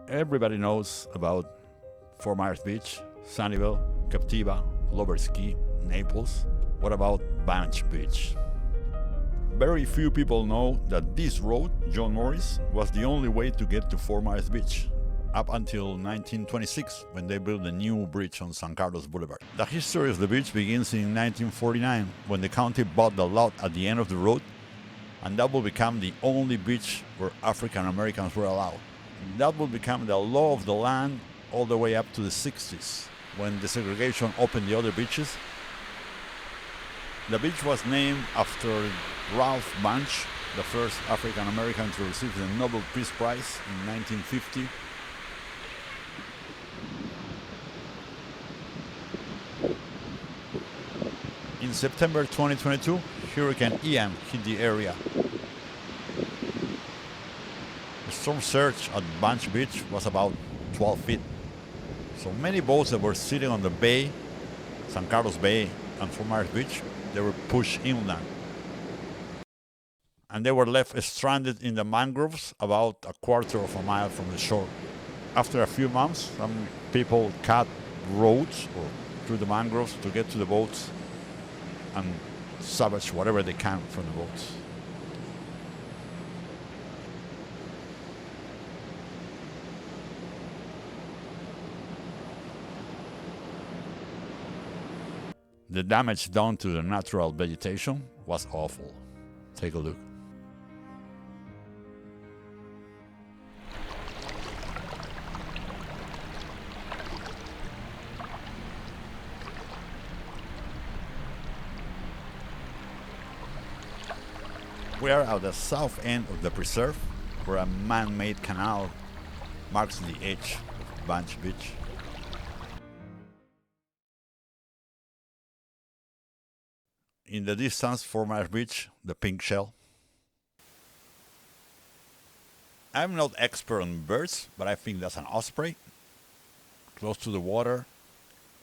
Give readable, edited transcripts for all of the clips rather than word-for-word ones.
Everybody knows about Fort Myers Beach, Sunnyvale, Captiva, Lovers Key, Naples. What about Bunche Beach? Very few people know that this road, John Morris, was the only way to get to Fort Myers Beach, up until 1926, when they built a new bridge on San Carlos Boulevard. The history of the beach begins in 1949, when the county bought the lot at the end of the road, and that will become the only beach where African Americans were allowed. That will become the law of the land all the way up to the 60s, when desegregation opened the other beaches. The beach was named after Ralph Bunche, the first African American to receive the Nobel Peace Prize in 1950. In September 2022, Hurricane Ian hit the area. The storm surge at Bunche Beach was about 12 feet. So many boats that were sitting on the bay, San Carlos Bay and Fort Myers Beach, they were pushed inland. And they were left stranded in the mangroves about a quarter of a mile from the shore. After a few months, some people cut roads through the mangroves to get to the boats and salvage whatever they can from the boats. The damage done to the natural vegetation was awful. Take a look. We are at the south end of the preserve, where a man-made canal marks the edge of Bunche Beach. In the distance, Fort Myers Beach, the pink shell. I'm not expert on birds, but I think that's an osprey, close to the water,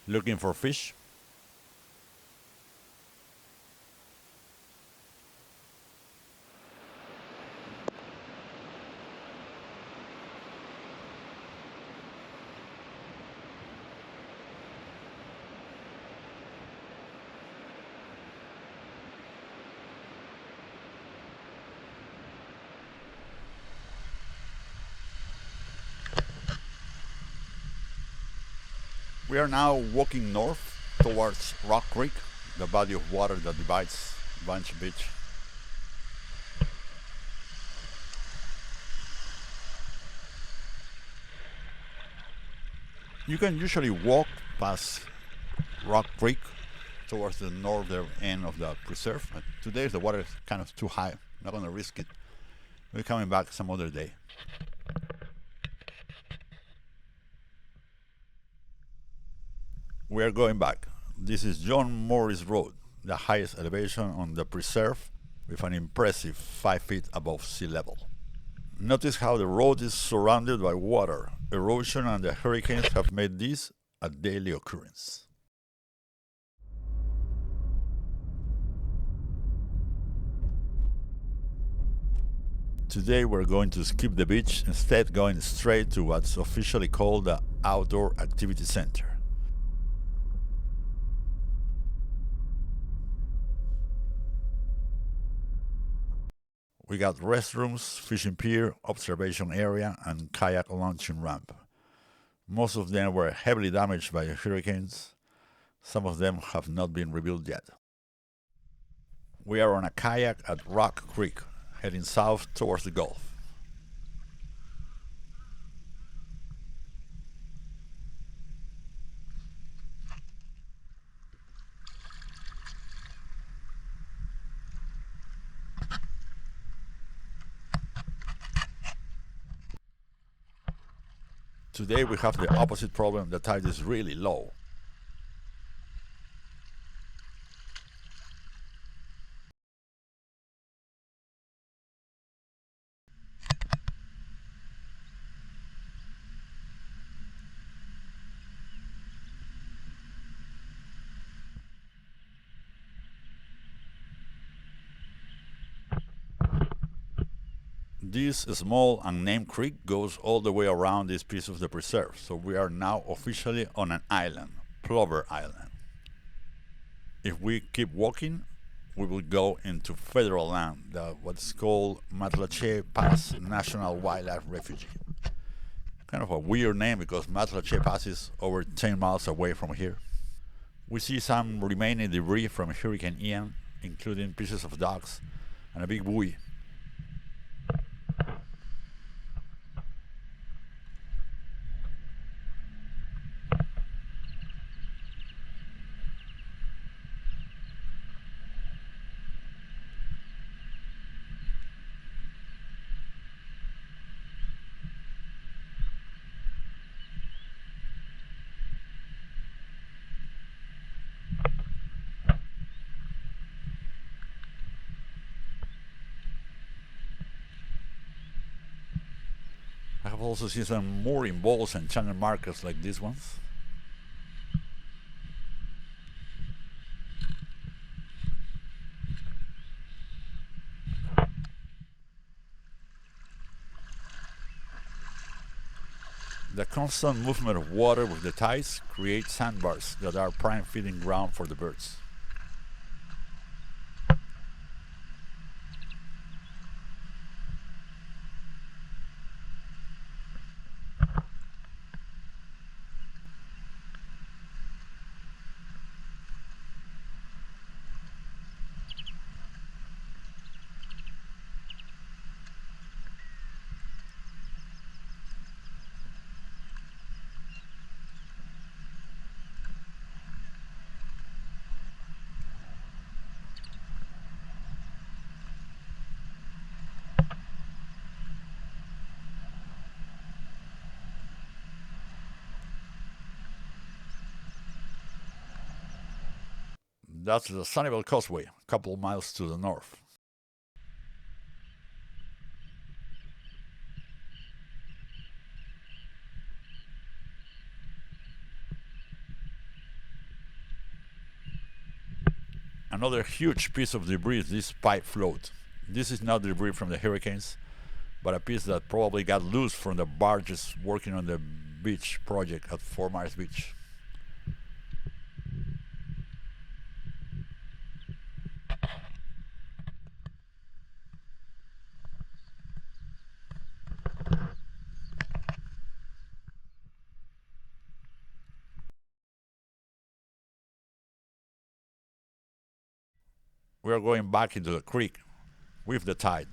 looking for fish. We are now walking north towards Rock Creek, the body of water that divides Bunche Beach. You can usually walk past Rock Creek towards the northern end of the preserve. But today the water is kind of too high. I'm not going to risk it. We're coming back some other day. We are going back. This is John Morris Road, the highest elevation on the preserve, with an impressive 5 feet above sea level. Notice how the road is surrounded by water. Erosion and the hurricanes have made this a daily occurrence. Today we're going to skip the beach, instead going straight to what's officially called the Outdoor Activity Center. We got restrooms, fishing pier, observation area, and kayak launching ramp. Most of them were heavily damaged by hurricanes. Some of them have not been rebuilt yet. We are on a kayak at Rock Creek, heading south towards the Gulf. Today we have the opposite problem. The tide is really low. This small unnamed creek goes all the way around this piece of the preserve, so we are now officially on an island, Plover Island. If we keep walking, we will go into federal land, what's called Matlache Pass National Wildlife Refuge. Kind of a weird name because Matlache Pass is over 10 miles away from here. We see some remaining debris from Hurricane Ian, including pieces of docks and a big buoy. I have also seen some mooring balls and channel markers like these ones. The constant movement of water with the tides creates sandbars that are prime feeding ground for the birds. That's the Sunnyvale Causeway, a couple miles to the north. Another huge piece of debris is this pipe float. This is not debris from the hurricanes, but a piece that probably got loose from the barges working on the beach project at Fort Myers Beach. We are going back into the creek with the tide.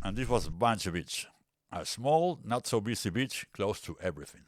And this was Bunche Beach, a small, not so busy beach close to everything.